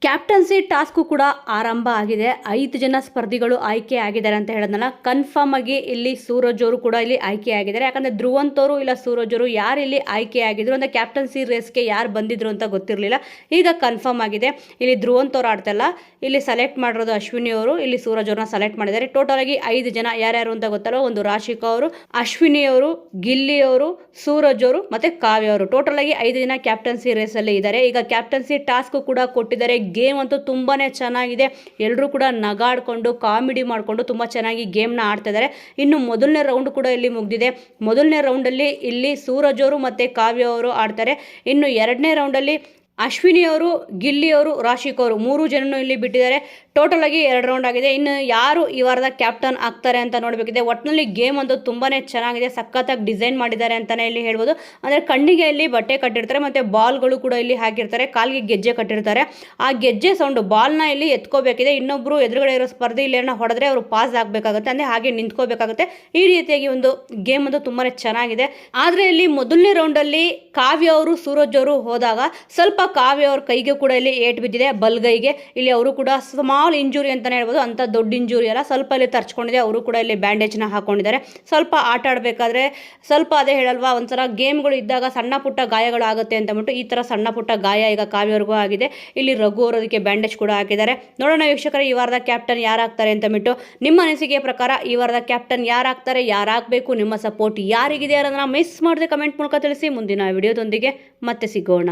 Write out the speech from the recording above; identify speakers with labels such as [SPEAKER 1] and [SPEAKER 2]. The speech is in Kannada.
[SPEAKER 1] ಕ್ಯಾಪ್ಟನ್ಸಿ ಟಾಸ್ಕು ಕೂಡ ಆರಂಭ ಆಗಿದೆ. 5 ಜನ ಸ್ಪರ್ಧಿಗಳು ಆಯ್ಕೆ ಆಗಿದ್ದಾರೆ ಅಂತ ಹೇಳಿದ್ನಲ್ಲ, ಕನ್ಫರ್ಮ್ ಆಗಿ ಇಲ್ಲಿ ಸೂರಜ್ ಅವರು ಕೂಡ ಇಲ್ಲಿ ಆಯ್ಕೆ ಆಗಿದ್ದಾರೆ. ಯಾಕಂದರೆ ಧ್ರುವಂತ್ ಅವರು ಇಲ್ಲ ಸೂರಜ್ ಅವರು ಯಾರು ಇಲ್ಲಿ ಆಯ್ಕೆ ಆಗಿದ್ರು ಅಂದರೆ ಕ್ಯಾಪ್ಟನ್ಸಿ ರೇಸ್ಗೆ ಯಾರು ಬಂದಿದ್ರು ಅಂತ ಗೊತ್ತಿರಲಿಲ್ಲ. ಈಗ ಕನ್ಫರ್ಮ್ ಆಗಿದೆ. ಇಲ್ಲಿ ಧ್ರುವಂತ್ ಅವರು ಆಡ್ತಲ್ಲ, ಇಲ್ಲಿ ಸೆಲೆಕ್ಟ್ ಮಾಡಿರೋದು ಅಶ್ವಿನಿ ಅವರು, ಇಲ್ಲಿ ಸೂರಜ್ ಅವ್ರನ್ನ ಸೆಲೆಕ್ಟ್ ಮಾಡಿದ್ದಾರೆ. ಟೋಟಲ್ ಆಗಿ 5 ಜನ ಯಾರ್ಯಾರು ಅಂತ ಗೊತ್ತಲ್ಲ, ಒಂದು ರಾಶಿಕಾ ಅವರು, ಅಶ್ವಿನಿ ಅವರು, ಗಿಲ್ಲಿ ಅವರು, ಸೂರಜ್ ಅವರು ಮತ್ತು ಕಾವ್ಯ ಅವರು. ಟೋಟಲ್ ಆಗಿ 5 ಜನ ಕ್ಯಾಪ್ಟನ್ಸಿ ರೇಸಲ್ಲಿ ಇದ್ದಾರೆ. ಈಗ ಕ್ಯಾಪ್ಟನ್ಸಿ ಟಾಸ್ಕ್ ಕೂಡ ಕೊಟ್ಟಿದ್ದಾರೆ. ಗೇಮ್ ಅಂತೂ ತುಂಬಾ ಚೆನ್ನಾಗಿದೆ. ಎಲ್ಲರೂ ಕೂಡ ನಗಾಡ್ಕೊಂಡು ಕಾಮಿಡಿ ಮಾಡಿಕೊಂಡು ತುಂಬ ಚೆನ್ನಾಗಿ ಗೇಮ್ನ ಆಡ್ತಾ ಇದ್ದಾರೆ. ಇನ್ನು ಮೊದಲನೇ ರೌಂಡ್ ಕೂಡ ಇಲ್ಲಿ ಮುಗಿದಿದೆ. ಮೊದಲನೇ ರೌಂಡಲ್ಲಿ ಇಲ್ಲಿ ಸೂರಜ್ ಅವರು ಮತ್ತು ಕಾವ್ಯ ಅವರು ಆಡ್ತಾರೆ. ಇನ್ನು ಎರಡನೇ ರೌಂಡಲ್ಲಿ ಅಶ್ವಿನಿ ಅವರು, ಗಿಲ್ಲಿ ಅವರು, ರಾಶಿಕ್ ಅವರು 3 ಜನನು ಇಲ್ಲಿ ಬಿಟ್ಟಿದ್ದಾರೆ. ಟೋಟಲ್ ಆಗಿ 2 ರೌಂಡ್ ಆಗಿದೆ. ಇನ್ನು ಯಾರು ಈ ವಾರದ ಕ್ಯಾಪ್ಟನ್ ಆಗ್ತಾರೆ ಅಂತ ನೋಡಬೇಕಿದೆ. ಒಟ್ಟಿನಲ್ಲಿ ಗೇಮ್ ಅಂತೂ ತುಂಬಾ ಚೆನ್ನಾಗಿದೆ. ಸಖತ್ತಾಗಿ ಡಿಸೈನ್ ಮಾಡಿದ್ದಾರೆ ಅಂತಲೇ ಇಲ್ಲಿ ಹೇಳ್ಬೋದು. ಅಂದರೆ ಕಣ್ಣಿಗೆ ಇಲ್ಲಿ ಬಟ್ಟೆ ಕಟ್ಟಿರ್ತಾರೆ ಮತ್ತು ಬಾಲ್ಗಳು ಕೂಡ ಇಲ್ಲಿ ಹಾಕಿರ್ತಾರೆ, ಕಾಲಿಗೆ ಗೆಜ್ಜೆ ಕಟ್ಟಿರ್ತಾರೆ. ಆ ಗೆಜ್ಜೆ ಸೌಂಡು ಬಾಲ್ನ ಇಲ್ಲಿ ಎತ್ಕೋಬೇಕಿದೆ. ಇನ್ನೊಬ್ಬರು ಎದುರುಗಡೆ ಇರೋ ಸ್ಪರ್ಧೆ ಇಲ್ಲೇನ ಹೊಡೆದ್ರೆ ಅವರು ಪಾಸ್ ಆಗಬೇಕಾಗುತ್ತೆ, ಅಂದರೆ ಹಾಗೆ ನಿಂತ್ಕೋಬೇಕಾಗುತ್ತೆ. ಈ ರೀತಿಯಾಗಿ ಒಂದು ಗೇಮ್ ಅಂತೂ ತುಂಬಾ ಚೆನ್ನಾಗಿದೆ. ಆದರೆ ಇಲ್ಲಿ ಮೊದಲನೇ ರೌಂಡಲ್ಲಿ ಕಾವ್ಯ ಅವರು, ಸೂರಜ್ ಅವರು ಹೋದಾಗ ಸ್ವಲ್ಪ ಕಾವ್ಯ ಅವ್ರ ಕೈಗೆ ಕೂಡ ಇಲ್ಲಿ ಏಟ್ ಬಿದ್ದಿದೆ, ಬಲ್ಗೈಗೆ. ಇಲ್ಲಿ ಅವರು ಕೂಡ ಸ್ಮಾಲ್ ಇಂಜುರಿ ಅಂತಲೇ ಹೇಳ್ಬೋದು, ಅಂಥ ದೊಡ್ಡ ಇಂಜುರಿ ಅಲ್ಲ, ಸ್ವಲ್ಪ ಇಲ್ಲಿ ತರ್ಚ್ಕೊಂಡಿದೆ. ಅವರು ಕೂಡ ಇಲ್ಲಿ ಬ್ಯಾಂಡೇಜ್ನ ಹಾಕೊಂಡಿದ್ದಾರೆ. ಸ್ವಲ್ಪ ಆಟ ಆಡಬೇಕಾದ್ರೆ ಸ್ವಲ್ಪ ಅದೇ ಹೇಳಲ್ವಾ, ಒಂಥರ ಗೇಮ್ಗಳು ಇದ್ದಾಗ ಸಣ್ಣ ಪುಟ್ಟ ಗಾಯಗಳು ಆಗುತ್ತೆ ಅಂತಂದ್ಬಿಟ್ಟು ಈ ಥರ ಸಣ್ಣ ಪುಟ್ಟ ಗಾಯ ಈಗ ಕಾವ್ಯವ್ರಿಗೂ ಆಗಿದೆ. ಇಲ್ಲಿ ರಘು ಅವರು ಅದಕ್ಕೆ ಬ್ಯಾಂಡೇಜ್ ಕೂಡ ಹಾಕಿದ್ದಾರೆ. ನೋಡೋಣ ವೀಕ್ಷಕರೇ, ಈ ವಾರದ ಕ್ಯಾಪ್ಟನ್ ಯಾರಾಗ್ತಾರೆ ಅಂತಂದ್ಬಿಟ್ಟು. ನಿಮ್ಮ ಅನಿಸಿಕೆಯ ಪ್ರಕಾರ ಈ ವಾರದ ಕ್ಯಾಪ್ಟನ್ ಯಾರಾಗ್ತಾರೆ, ಯಾರಾಗಬೇಕು, ನಿಮ್ಮ ಸಪೋರ್ಟ್ ಯಾರಿಗಿದೆ ಅನ್ನೋದನ್ನ ಮಿಸ್ ಮಾಡದೆ ಕಮೆಂಟ್ ಮೂಲಕ ತಿಳಿಸಿ. ಮುಂದಿನ ವಿಡಿಯೋದೊಂದಿಗೆ ಮತ್ತೆ ಸಿಗೋಣ.